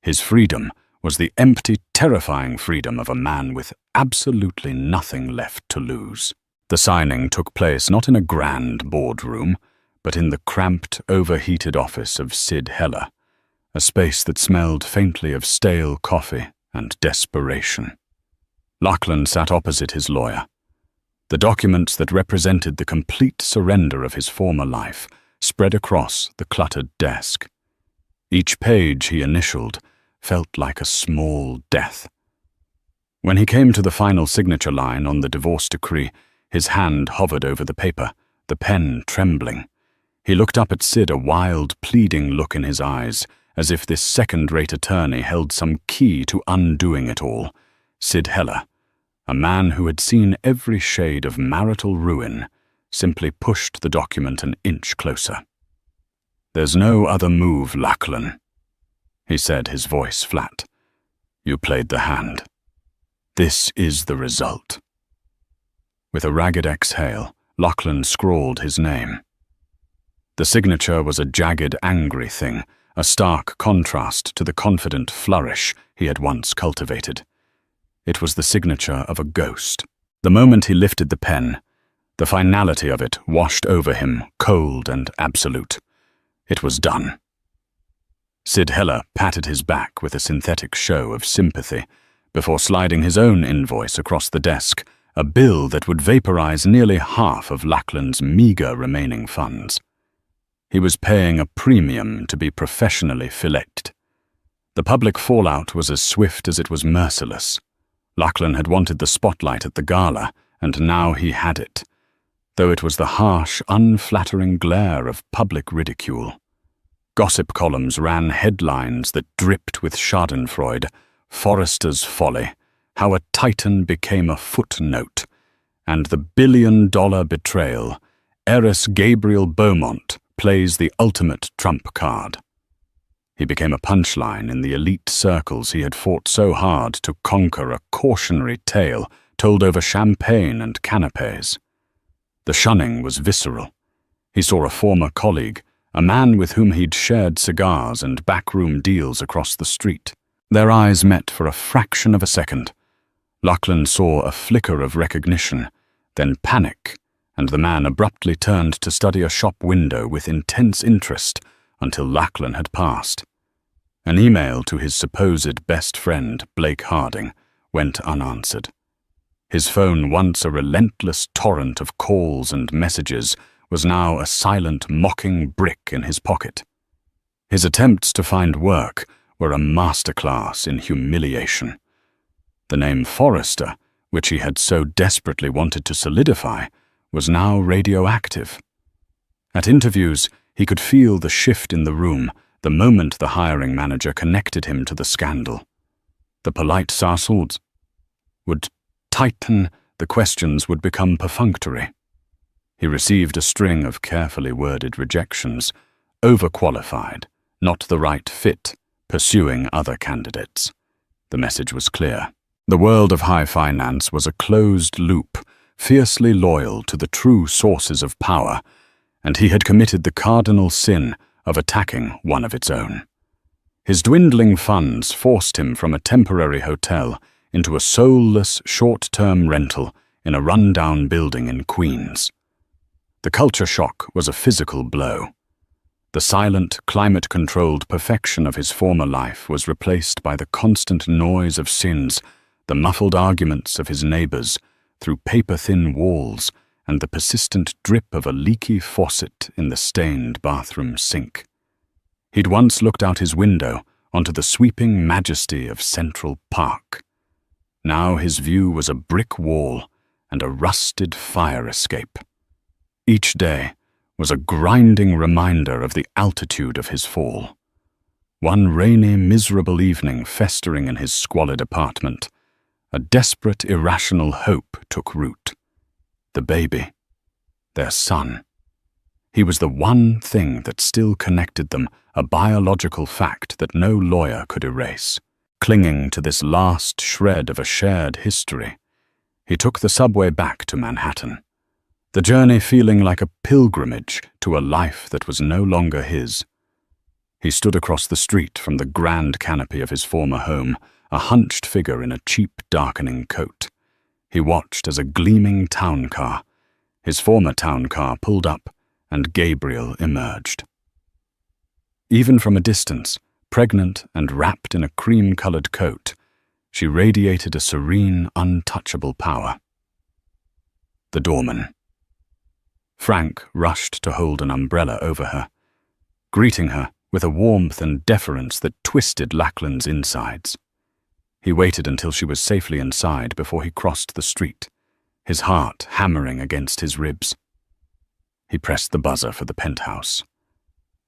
His freedom was the empty, terrifying freedom of a man with absolutely nothing left to lose. The signing took place not in a grand boardroom, but in the cramped, overheated office of Sid Heller, a space that smelled faintly of stale coffee and desperation. Lachlan sat opposite his lawyer. The documents that represented the complete surrender of his former life spread across the cluttered desk. Each page he initialed felt like a small death. When he came to the final signature line on the divorce decree, his hand hovered over the paper, the pen trembling. He looked up at Sid, a wild, pleading look in his eyes, as if this second-rate attorney held some key to undoing it all. Sid Heller, A man who had seen every shade of marital ruin simply pushed the document an inch closer. "There's no other move, Lachlan," he said, his voice flat. "You played the hand. This is the result." With a ragged exhale, Lachlan scrawled his name. The signature was a jagged, angry thing, a stark contrast to the confident flourish he had once cultivated. It was the signature of a ghost. The moment he lifted the pen, the finality of it washed over him, cold and absolute. It was done. Sid Heller patted his back with a synthetic show of sympathy before sliding his own invoice across the desk, a bill that would vaporize nearly half of Lachlan's meager remaining funds. He was paying a premium to be professionally filleted. The public fallout was as swift as it was merciless. Lachlan had wanted the spotlight at the gala, and now he had it, though it was the harsh, unflattering glare of public ridicule. Gossip columns ran headlines that dripped with schadenfreude: Forrester's folly, how a titan became a footnote, and the billion-dollar betrayal, heiress Gabriel Beaumont plays the ultimate trump card. He became a punchline in the elite circles he had fought so hard to conquer, a cautionary tale told over champagne and canapes. The shunning was visceral. He saw a former colleague, a man with whom he'd shared cigars and backroom deals across the street. Their eyes met for a fraction of a second. Lachlan saw a flicker of recognition, then panic, and the man abruptly turned to study a shop window with intense interest until Lachlan had passed. An email to his supposed best friend, Blake Harding, went unanswered. His phone, once a relentless torrent of calls and messages, was now a silent, mocking brick in his pocket. His attempts to find work were a masterclass in humiliation. The name Forrester, which he had so desperately wanted to solidify, was now radioactive. At interviews, he could feel the shift in the room the moment the hiring manager connected him to the scandal. The polite sarsolds would tighten, the questions would become perfunctory. He received a string of carefully worded rejections: overqualified, not the right fit, pursuing other candidates. The message was clear. The world of high finance was a closed loop, fiercely loyal to the true sources of power, and he had committed the cardinal sin of attacking one of its own. His dwindling funds forced him from a temporary hotel into a soulless, short-term rental in a run-down building in Queens. The culture shock was a physical blow. The silent, climate-controlled perfection of his former life was replaced by the constant noise of sins, the muffled arguments of his neighbors through paper-thin walls, and the persistent drip of a leaky faucet in the stained bathroom sink. He'd once looked out his window onto the sweeping majesty of Central Park. Now his view was a brick wall and a rusted fire escape. Each day was a grinding reminder of the altitude of his fall. One rainy, miserable evening, festering in his squalid apartment, a desperate, irrational hope took root. The baby, their son. He was the one thing that still connected them, a biological fact that no lawyer could erase. Clinging to this last shred of a shared history, he took the subway back to Manhattan, the journey feeling like a pilgrimage to a life that was no longer his. He stood across the street from the grand canopy of his former home, a hunched figure in a cheap, darkening coat. He watched as a gleaming town car, his former town car, pulled up, and Gabriel emerged. Even from a distance, pregnant and wrapped in a cream-colored coat, she radiated a serene, untouchable power. The doorman. Frank rushed to hold an umbrella over her, greeting her with a warmth and deference that twisted Lachlan's insides. He waited until she was safely inside before he crossed the street, his heart hammering against his ribs. He pressed the buzzer for the penthouse.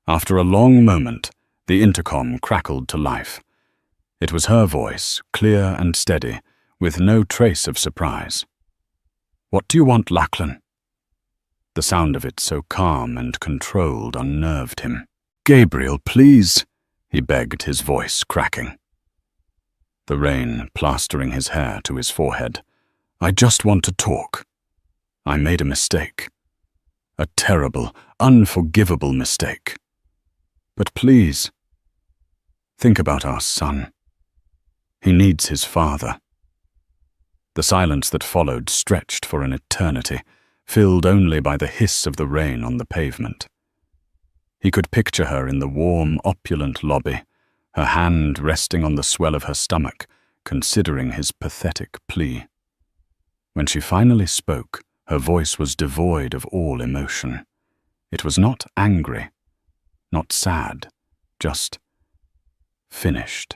After a long moment, the intercom crackled to life. It was her voice, clear and steady, with no trace of surprise. "What do you want, Lachlan?" The sound of it, so calm and controlled, unnerved him. "Gabriel, please," he begged, his voice cracking. The rain plastering his hair to his forehead. "I just want to talk. I made a mistake. A terrible, unforgivable mistake. But please, think about our son. He needs his father." The silence that followed stretched for an eternity, filled only by the hiss of the rain on the pavement. He could picture her in the warm, opulent lobby, her hand resting on the swell of her stomach, considering his pathetic plea. When she finally spoke, her voice was devoid of all emotion. It was not angry, not sad, just finished.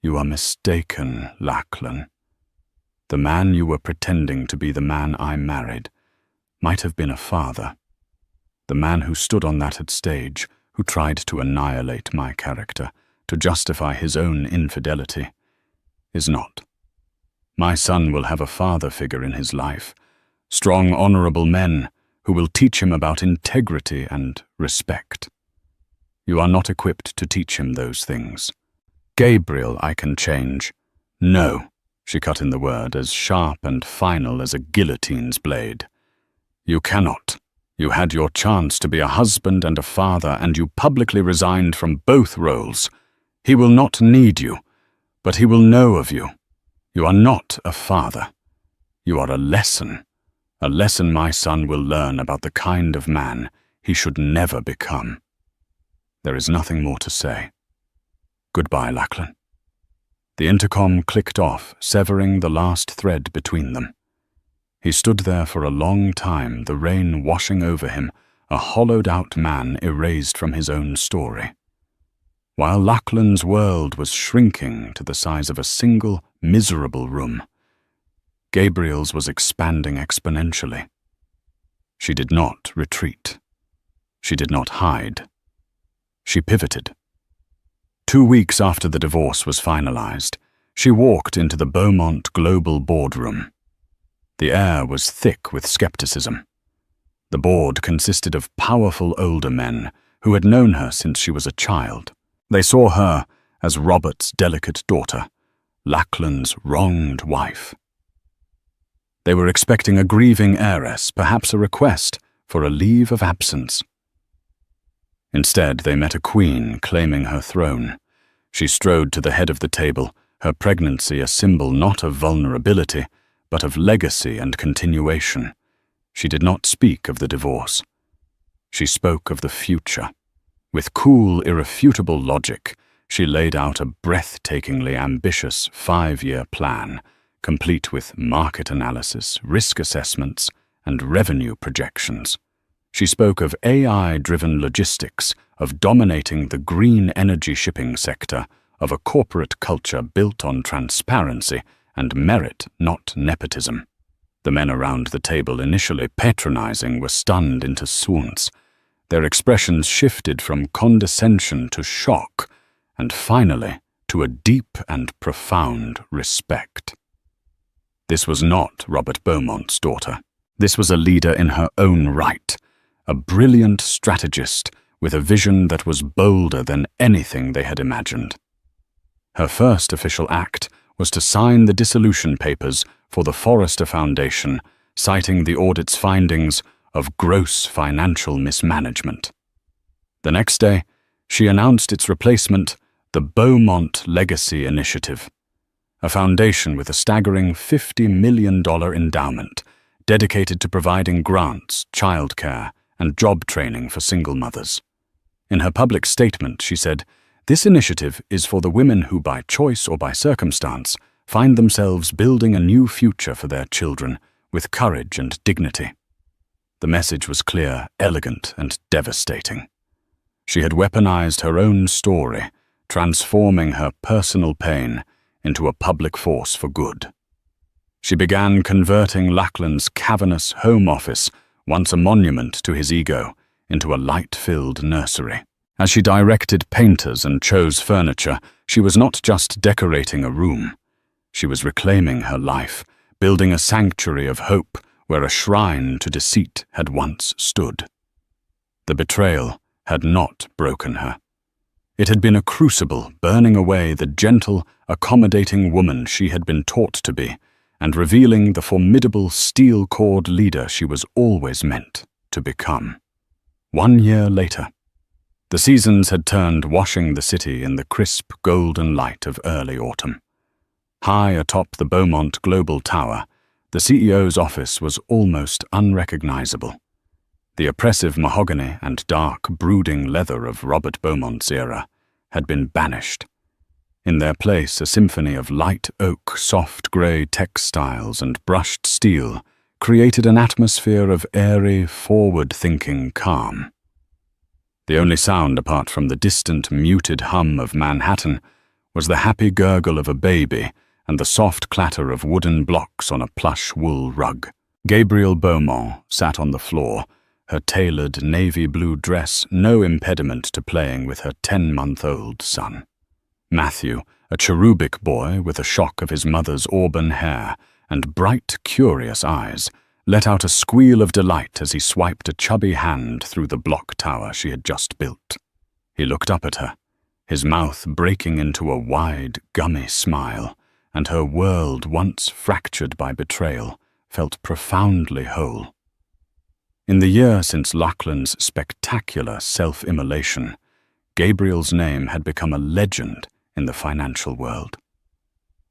"You are mistaken, Lachlan. The man you were pretending to be the man I married might have been a father. The man who stood on that stage, who tried to annihilate my character, to justify his own infidelity, is not. My son will have a father figure in his life, strong, honorable men who will teach him about integrity and respect. You are not equipped to teach him those things. Gabriel, I can change." "No," she cut in the word, as sharp and final as a guillotine's blade. "You cannot. You had your chance to be a husband and a father, and you publicly resigned from both roles. He will not need you, but he will know of you. You are not a father. You are a lesson my son will learn about the kind of man he should never become." There is nothing more to say. Goodbye, Lachlan. The intercom clicked off, severing the last thread between them. He stood there for a long time, the rain washing over him, a hollowed-out man erased from his own story. While Lachlan's world was shrinking to the size of a single, miserable room, Gabriel's was expanding exponentially. She did not retreat. She did not hide. She pivoted. 2 weeks after the divorce was finalized, she walked into the Beaumont Global boardroom. The air was thick with skepticism. The board consisted of powerful older men who had known her since she was a child. They saw her as Robert's delicate daughter, Lachlan's wronged wife. They were expecting a grieving heiress, perhaps a request for a leave of absence. Instead, they met a queen claiming her throne. She strode to the head of the table, her pregnancy a symbol not of vulnerability, but of legacy and continuation. She did not speak of the divorce. She spoke of the future. With cool, irrefutable logic, she laid out a breathtakingly ambitious 5-year plan, complete with market analysis, risk assessments, and revenue projections. She spoke of AI-driven logistics, of dominating the green energy shipping sector, of a corporate culture built on transparency and merit, not nepotism. The men around the table, initially patronizing, were stunned into swoons. Their expressions shifted from condescension to shock, and finally to a deep and profound respect. This was not Robert Beaumont's daughter. This was a leader in her own right, a brilliant strategist with a vision that was bolder than anything they had imagined. Her first official act was to sign the dissolution papers for the Forrester Foundation, citing the audit's findings of gross financial mismanagement. The next day, she announced its replacement, the Beaumont Legacy Initiative, a foundation with a staggering $50 million endowment dedicated to providing grants, childcare, and job training for single mothers. In her public statement, she said, "This initiative is for the women who, by choice or by circumstance, find themselves building a new future for their children with courage and dignity." The message was clear, elegant, and devastating. She had weaponized her own story, transforming her personal pain into a public force for good. She began converting Lachlan's cavernous home office, once a monument to his ego, into a light-filled nursery. As she directed painters and chose furniture, she was not just decorating a room. She was reclaiming her life, building a sanctuary of hope where a shrine to deceit had once stood. The betrayal had not broken her. It had been a crucible burning away the gentle, accommodating woman she had been taught to be, and revealing the formidable steel-cored leader she was always meant to become. 1 year later, the seasons had turned, washing the city in the crisp, golden light of early autumn. High atop the Beaumont Global Tower, the CEO's office was almost unrecognizable. The oppressive mahogany and dark, brooding leather of Robert Beaumont's era had been banished. In their place, a symphony of light oak, soft grey textiles, and brushed steel created an atmosphere of airy, forward-thinking calm. The only sound apart from the distant, muted hum of Manhattan was the happy gurgle of a baby and the soft clatter of wooden blocks on a plush wool rug. Gabrielle Beaumont sat on the floor, her tailored navy blue dress no impediment to playing with her 10-month-old son. Matthew, a cherubic boy with a shock of his mother's auburn hair and bright, curious eyes, let out a squeal of delight as he swiped a chubby hand through the block tower she had just built. He looked up at her, his mouth breaking into a wide, gummy smile, and her world, once fractured by betrayal, felt profoundly whole. In the year since Lachlan's spectacular self-immolation, Gabrielle's name had become a legend in the financial world.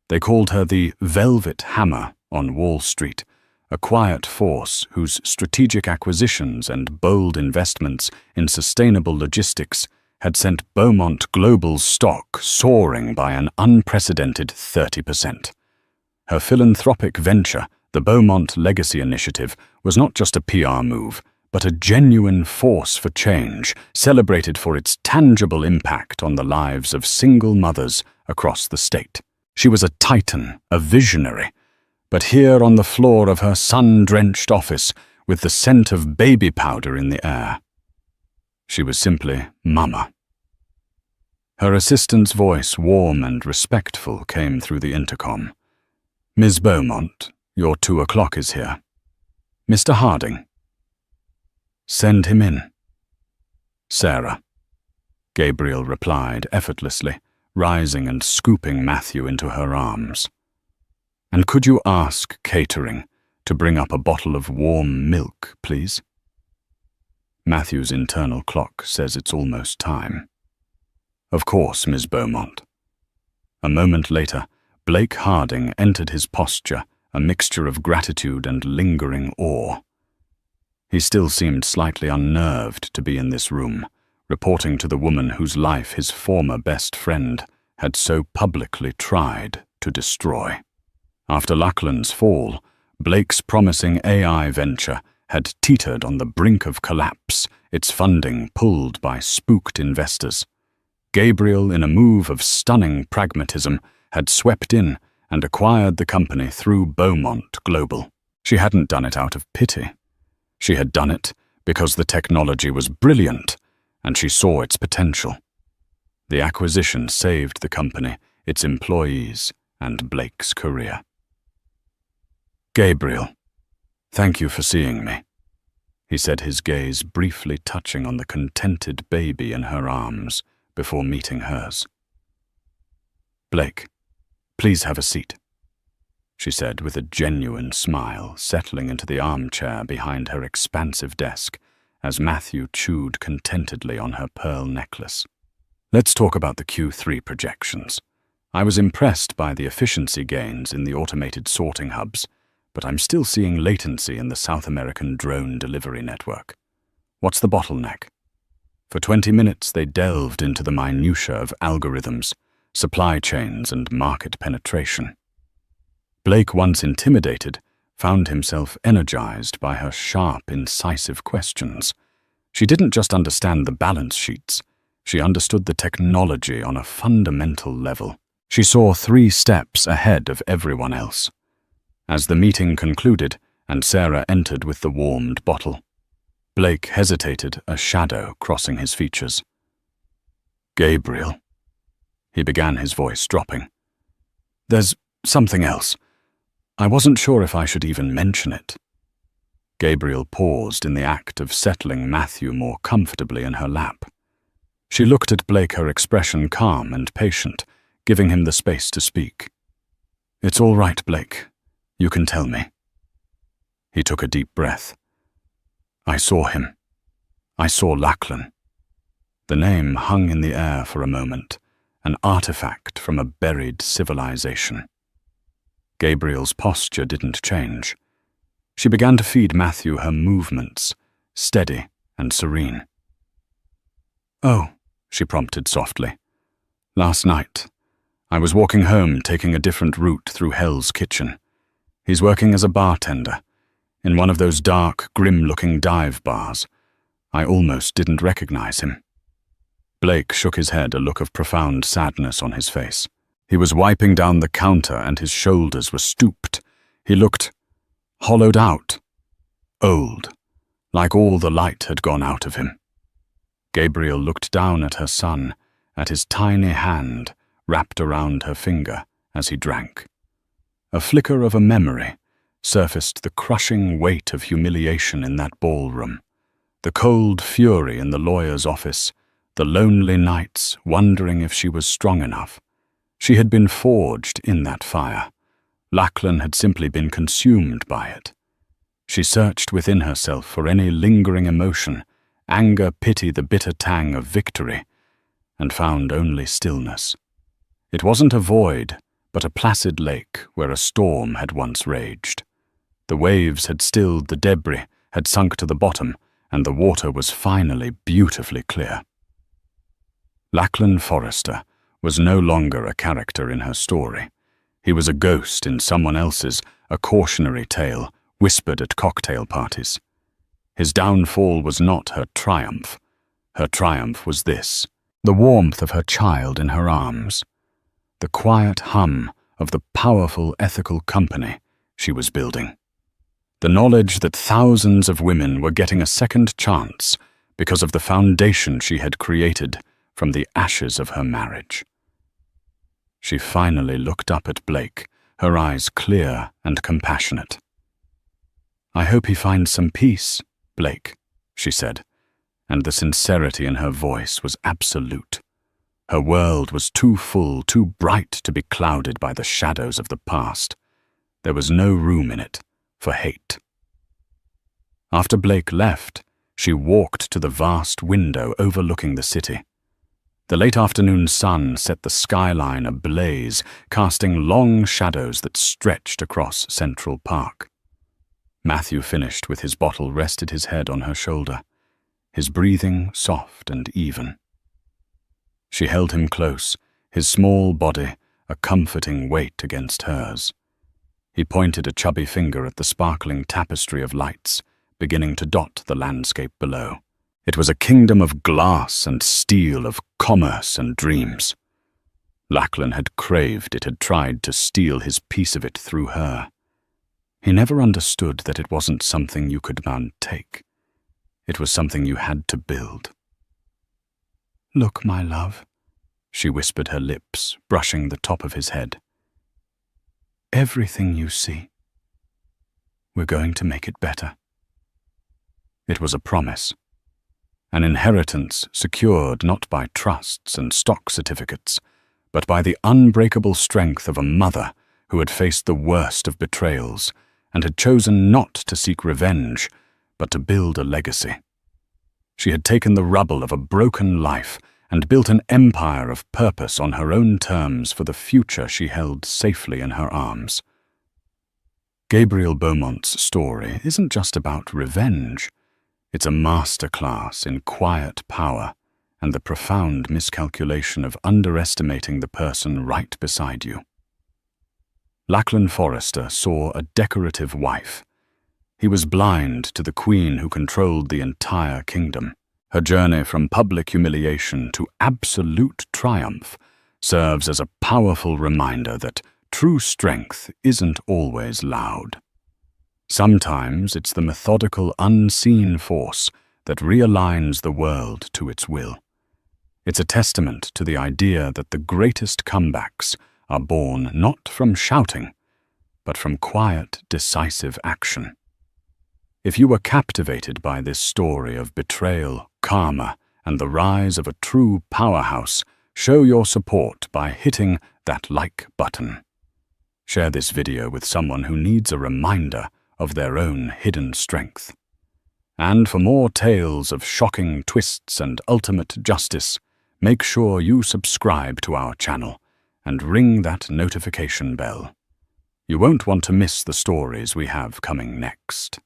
They called her the Velvet Hammer on Wall Street, a quiet force whose strategic acquisitions and bold investments in sustainable logistics had sent Beaumont Global's stock soaring by an unprecedented 30%. Her philanthropic venture, the Beaumont Legacy Initiative, was not just a PR move, but a genuine force for change, celebrated for its tangible impact on the lives of single mothers across the state. She was a titan, a visionary, but here on the floor of her sun-drenched office, with the scent of baby powder in the air, she was simply Mama. Her assistant's voice, warm and respectful, came through the intercom. "Ms. Beaumont, your 2 o'clock is here. Mr. Harding." "Send him in." "Sarah," Gabrielle replied effortlessly, rising and scooping Matthew into her arms. "And could you ask catering to bring up a bottle of warm milk, please?" Matthew's internal clock says it's almost time. "Of course, Ms. Beaumont." A moment later, Blake Harding entered his posture, a mixture of gratitude and lingering awe. He still seemed slightly unnerved to be in this room, reporting to the woman whose life his former best friend had so publicly tried to destroy. After Lachlan's fall, Blake's promising AI venture had teetered on the brink of collapse, its funding pulled by spooked investors. Gabrielle, in a move of stunning pragmatism, had swept in and acquired the company through Beaumont Global. She hadn't done it out of pity. She had done it because the technology was brilliant and she saw its potential. The acquisition saved the company, its employees, and Blake's career. "Gabrielle, thank you for seeing me," he said, his gaze briefly touching on the contented baby in her arms before meeting hers. "Blake, please have a seat," she said with a genuine smile, settling into the armchair behind her expansive desk as Matthew chewed contentedly on her pearl necklace. "Let's talk about the Q3 projections. I was impressed by the efficiency gains in the automated sorting hubs, but I'm still seeing latency in the South American drone delivery network. What's the bottleneck?" For 20 minutes they delved into the minutiae of algorithms, supply chains, and market penetration. Blake, once intimidated, found himself energized by her sharp, incisive questions. She didn't just understand the balance sheets, she understood the technology on a fundamental level. She saw 3 steps ahead of everyone else. As the meeting concluded and Sarah entered with the warmed bottle, Blake hesitated, a shadow crossing his features. "Gabrielle," he began, his voice dropping. There's something else. I wasn't sure if I should even mention it." Gabriel paused in the act of settling Matthew more comfortably in her lap. She looked at Blake, her expression calm and patient, giving him the space to speak. "It's all right, Blake. You can tell me." He took a deep breath. "I saw him. I saw Lachlan." The name hung in the air for a moment, an artifact from a buried civilization. Gabriel's posture didn't change. She began to feed Matthew her movements, steady and serene. "Oh," she prompted softly. "Last night, I was walking home taking a different route through Hell's Kitchen. He's working as a bartender, in one of those dark, grim-looking dive bars. I almost didn't recognize him." Blake shook his head, a look of profound sadness on his face. He was wiping down the counter and his shoulders were stooped. He looked hollowed out, old, like all the light had gone out of him. Gabriel looked down at her son, at his tiny hand wrapped around her finger as he drank. A flicker of a memory surfaced, the crushing weight of humiliation in that ballroom, the cold fury in the lawyer's office, the lonely nights wondering if she was strong enough. She had been forged in that fire. Lachlan had simply been consumed by it. She searched within herself for any lingering emotion, anger, pity, the bitter tang of victory, and found only stillness. It wasn't a void, but a placid lake where a storm had once raged. The waves had stilled, the debris had sunk to the bottom, and the water was finally beautifully clear. Lachlan Forrester was no longer a character in her story. He was a ghost in someone else's, a cautionary tale whispered at cocktail parties. His downfall was not her triumph. Her triumph was this: the warmth of her child in her arms, the quiet hum of the powerful ethical company she was building, the knowledge that thousands of women were getting a second chance because of the foundation she had created from the ashes of her marriage. She finally looked up at Blake, her eyes clear and compassionate. "I hope he finds some peace, Blake," she said, and the sincerity in her voice was absolute. Her world was too full, too bright to be clouded by the shadows of the past. There was no room in it for hate. After Blake left, she walked to the vast window overlooking the city. The late afternoon sun set the skyline ablaze, casting long shadows that stretched across Central Park. Matthew finished with his bottle, rested his head on her shoulder, his breathing soft and even. She held him close, his small body a comforting weight against hers. He pointed a chubby finger at the sparkling tapestry of lights beginning to dot the landscape below. It was a kingdom of glass and steel, of commerce and dreams. Lachlan had craved it, had tried to steal his piece of it through her. He never understood that it wasn't something you could take. It was something you had to build. "Look, my love," she whispered, her lips brushing the top of his head. "Everything you see. We're going to make it better." It was a promise. An inheritance secured not by trusts and stock certificates, but by the unbreakable strength of a mother who had faced the worst of betrayals and had chosen not to seek revenge, but to build a legacy. She had taken the rubble of a broken life and built an empire of purpose on her own terms for the future she held safely in her arms. Gabriel Beaumont's story isn't just about revenge. It's a masterclass in quiet power and the profound miscalculation of underestimating the person right beside you. Lachlan Forrester saw a decorative wife. He was blind to the queen who controlled the entire kingdom. Her journey from public humiliation to absolute triumph serves as a powerful reminder that true strength isn't always loud. Sometimes it's the methodical, unseen force that realigns the world to its will. It's a testament to the idea that the greatest comebacks are born not from shouting, but from quiet, decisive action. If you were captivated by this story of betrayal, karma, and the rise of a true powerhouse, show your support by hitting that like button. Share this video with someone who needs a reminder of their own hidden strength. And for more tales of shocking twists and ultimate justice, make sure you subscribe to our channel and ring that notification bell. You won't want to miss the stories we have coming next.